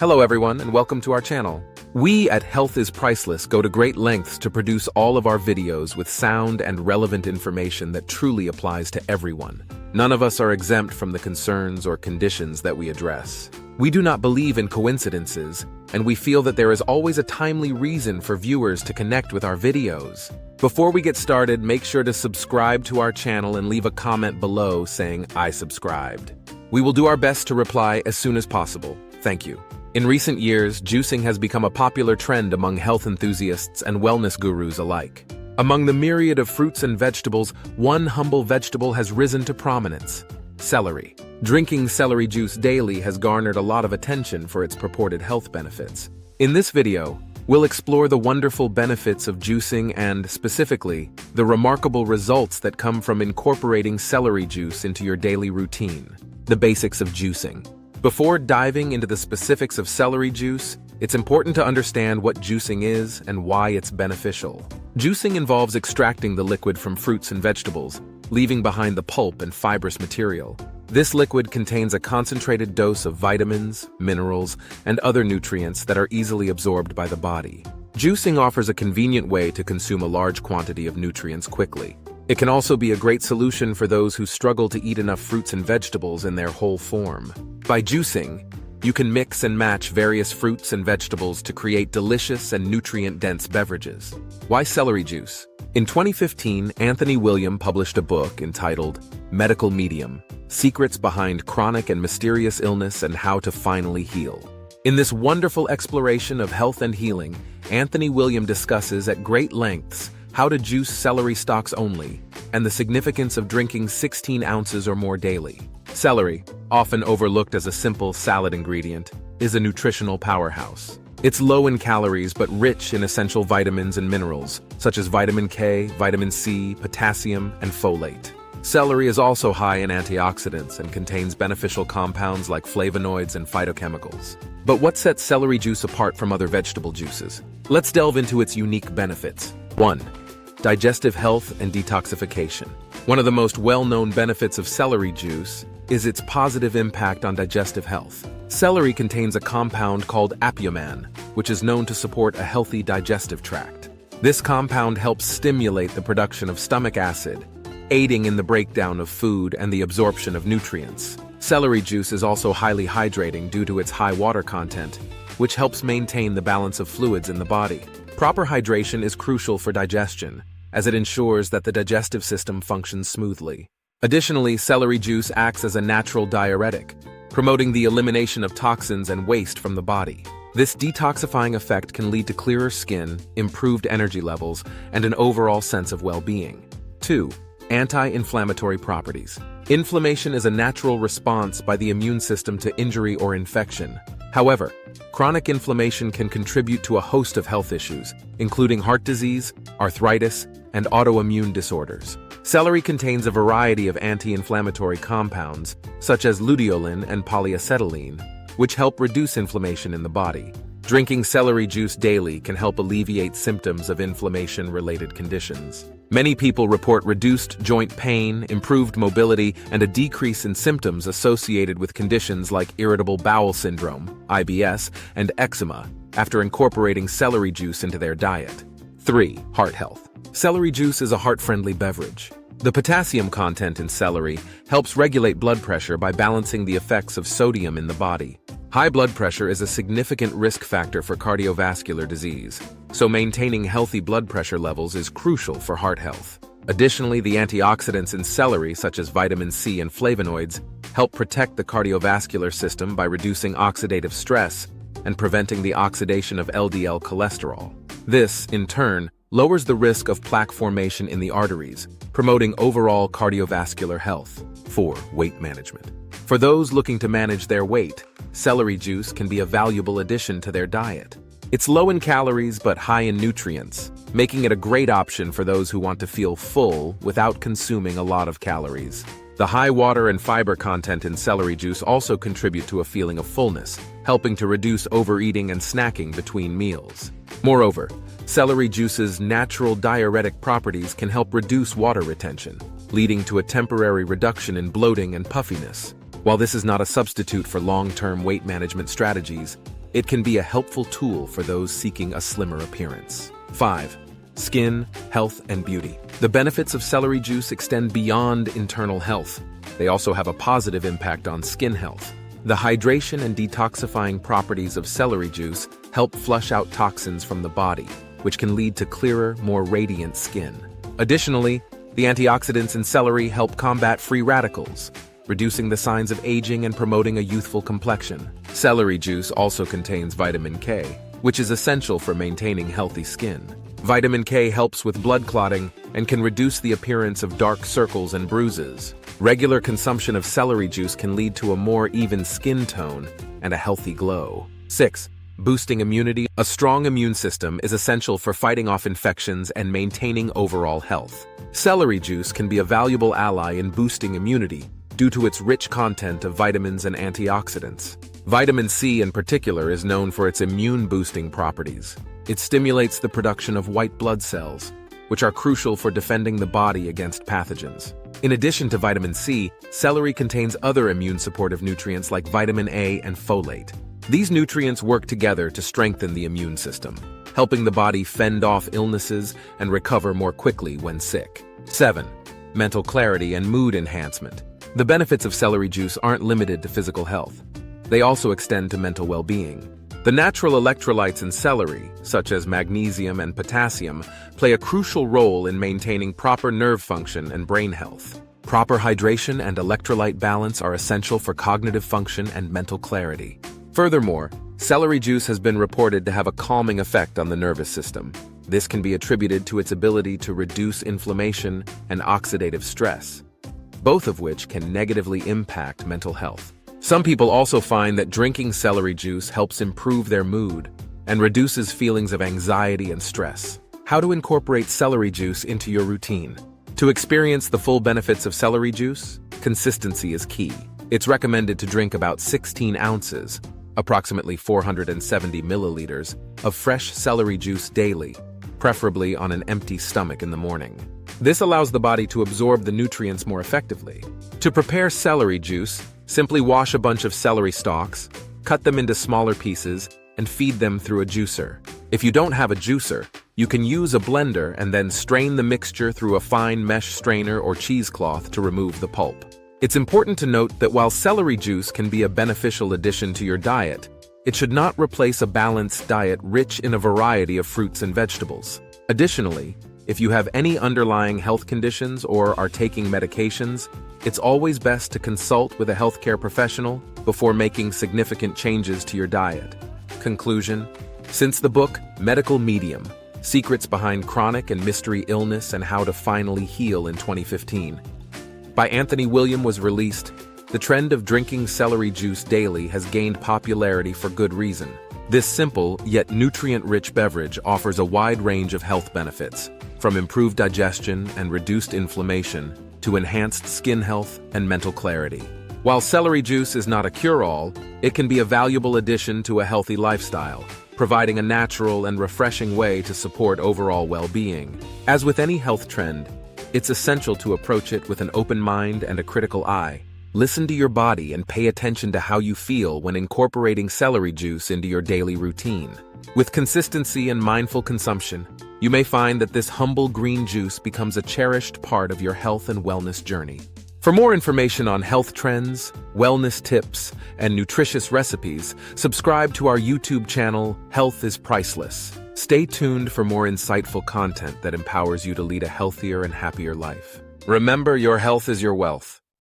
Hello everyone and welcome to our channel. We at Health is Priceless go to great lengths to produce all of our videos with sound and relevant information that truly applies to everyone. None of us are exempt from the concerns or conditions that we address. We do not believe in coincidences, and we feel that there is always a timely reason for viewers to connect with our videos. Before we get started, make sure to subscribe to our channel and leave a comment below saying, "I subscribed." We will do our best to reply as soon as possible. Thank you. In recent years, juicing has become a popular trend among health enthusiasts and wellness gurus alike. Among the myriad of fruits and vegetables, one humble vegetable has risen to prominence: celery. Drinking celery juice daily has garnered a lot of attention for its purported health benefits. In this video, we'll explore the wonderful benefits of juicing and, specifically, the remarkable results that come from incorporating celery juice into your daily routine. The basics of juicing. Before diving into the specifics of celery juice, it's important to understand what juicing is and why it's beneficial. Juicing involves extracting the liquid from fruits and vegetables, leaving behind the pulp and fibrous material. This liquid contains a concentrated dose of vitamins, minerals, and other nutrients that are easily absorbed by the body. Juicing offers a convenient way to consume a large quantity of nutrients quickly. It can also be a great solution for those who struggle to eat enough fruits and vegetables in their whole form. By juicing, you can mix and match various fruits and vegetables to create delicious and nutrient-dense beverages. Why celery juice? In 2015, Anthony William published a book entitled Medical Medium: Secrets Behind Chronic and Mysterious Illness and How to Finally Heal. In this wonderful exploration of health and healing, Anthony William discusses at great lengths how to juice celery stalks only, and the significance of drinking 16 ounces or more daily. Celery, often overlooked as a simple salad ingredient, is a nutritional powerhouse. It's low in calories but rich in essential vitamins and minerals, such as vitamin K, vitamin C, potassium, and folate. Celery is also high in antioxidants and contains beneficial compounds like flavonoids and phytochemicals. But what sets celery juice apart from other vegetable juices? Let's delve into its unique benefits. 1. Digestive health and detoxification. One of the most well-known benefits of celery juice is its positive impact on digestive health. Celery contains a compound called apioman, which is known to support a healthy digestive tract. This compound helps stimulate the production of stomach acid, aiding in the breakdown of food and the absorption of nutrients. Celery juice is also highly hydrating due to its high water content, which helps maintain the balance of fluids in the body. Proper hydration is crucial for digestion, as it ensures that the digestive system functions smoothly. Additionally, celery juice acts as a natural diuretic, promoting the elimination of toxins and waste from the body. This detoxifying effect can lead to clearer skin, improved energy levels, and an overall sense of well-being. 2. Anti-inflammatory properties. Inflammation is a natural response by the immune system to injury or infection. However, chronic inflammation can contribute to a host of health issues, including heart disease, arthritis, and autoimmune disorders. Celery contains a variety of anti-inflammatory compounds, such as luteolin and polyacetylene, which help reduce inflammation in the body. Drinking celery juice daily can help alleviate symptoms of inflammation-related conditions. Many people report reduced joint pain, improved mobility, and a decrease in symptoms associated with conditions like irritable bowel syndrome, IBS, and eczema after incorporating celery juice into their diet. 3. Heart health. Celery juice is a heart-friendly beverage. The potassium content in celery helps regulate blood pressure by balancing the effects of sodium in the body. High blood pressure is a significant risk factor for cardiovascular disease, so maintaining healthy blood pressure levels is crucial for heart health. Additionally, the antioxidants in celery, such as vitamin C and flavonoids, help protect the cardiovascular system by reducing oxidative stress and preventing the oxidation of LDL cholesterol. This, in turn, lowers the risk of plaque formation in the arteries, promoting overall cardiovascular health. 4. Weight management. For those looking to manage their weight, celery juice can be a valuable addition to their diet. It's low in calories but high in nutrients, making it a great option for those who want to feel full without consuming a lot of calories. The high water and fiber content in celery juice also contribute to a feeling of fullness, helping to reduce overeating and snacking between meals. Moreover, celery juice's natural diuretic properties can help reduce water retention, leading to a temporary reduction in bloating and puffiness. While this is not a substitute for long-term weight management strategies, it can be a helpful tool for those seeking a slimmer appearance. 5. Skin, health, and beauty. The benefits of celery juice extend beyond internal health. They also have a positive impact on skin health. The hydration and detoxifying properties of celery juice help flush out toxins from the body, which can lead to clearer, more radiant skin. Additionally, the antioxidants in celery help combat free radicals, reducing the signs of aging and promoting a youthful complexion. Celery juice also contains vitamin K, which is essential for maintaining healthy skin. Vitamin K helps with blood clotting and can reduce the appearance of dark circles and bruises. Regular consumption of celery juice can lead to a more even skin tone and a healthy glow. 6. Boosting immunity. A strong immune system is essential for fighting off infections and maintaining overall health. Celery juice can be a valuable ally in boosting immunity due to its rich content of vitamins and antioxidants. Vitamin C in particular is known for its immune-boosting properties. It stimulates the production of white blood cells, which are crucial for defending the body against pathogens. In addition to vitamin C, celery contains other immune-supportive nutrients like vitamin A and folate. These nutrients work together to strengthen the immune system, helping the body fend off illnesses and recover more quickly when sick. 7. Mental clarity and mood enhancement. The benefits of celery juice aren't limited to physical health. They also extend to mental well-being. The natural electrolytes in celery, such as magnesium and potassium, play a crucial role in maintaining proper nerve function and brain health. Proper hydration and electrolyte balance are essential for cognitive function and mental clarity. Furthermore, celery juice has been reported to have a calming effect on the nervous system. This can be attributed to its ability to reduce inflammation and oxidative stress, both of which can negatively impact mental health. Some people also find that drinking celery juice helps improve their mood and reduces feelings of anxiety and stress. How to incorporate celery juice into your routine. To experience the full benefits of celery juice, consistency is key. It's recommended to drink about 16 ounces, approximately 470 milliliters, of fresh celery juice daily, preferably on an empty stomach in the morning. This allows the body to absorb the nutrients more effectively. To prepare celery juice, simply wash a bunch of celery stalks, cut them into smaller pieces, and feed them through a juicer. If you don't have a juicer, you can use a blender and then strain the mixture through a fine mesh strainer or cheesecloth to remove the pulp. It's important to note that while celery juice can be a beneficial addition to your diet, it should not replace a balanced diet rich in a variety of fruits and vegetables. Additionally, if you have any underlying health conditions or are taking medications, it's always best to consult with a healthcare professional before making significant changes to your diet. Conclusion: since the book Medical Medium: Secrets Behind Chronic and Mystery Illness and How to Finally Heal in 2015, by Anthony William was released, the trend of drinking celery juice daily has gained popularity for good reason. This simple yet nutrient-rich beverage offers a wide range of health benefits, from improved digestion and reduced inflammation to enhanced skin health and mental clarity. While celery juice is not a cure-all, it can be a valuable addition to a healthy lifestyle, providing a natural and refreshing way to support overall well-being. As with any health trend, it's essential to approach it with an open mind and a critical eye. Listen to your body and pay attention to how you feel when incorporating celery juice into your daily routine. With consistency and mindful consumption, you may find that this humble green juice becomes a cherished part of your health and wellness journey. For more information on health trends, wellness tips, and nutritious recipes, subscribe to our YouTube channel, Health is Priceless. Stay tuned for more insightful content that empowers you to lead a healthier and happier life. Remember, your health is your wealth.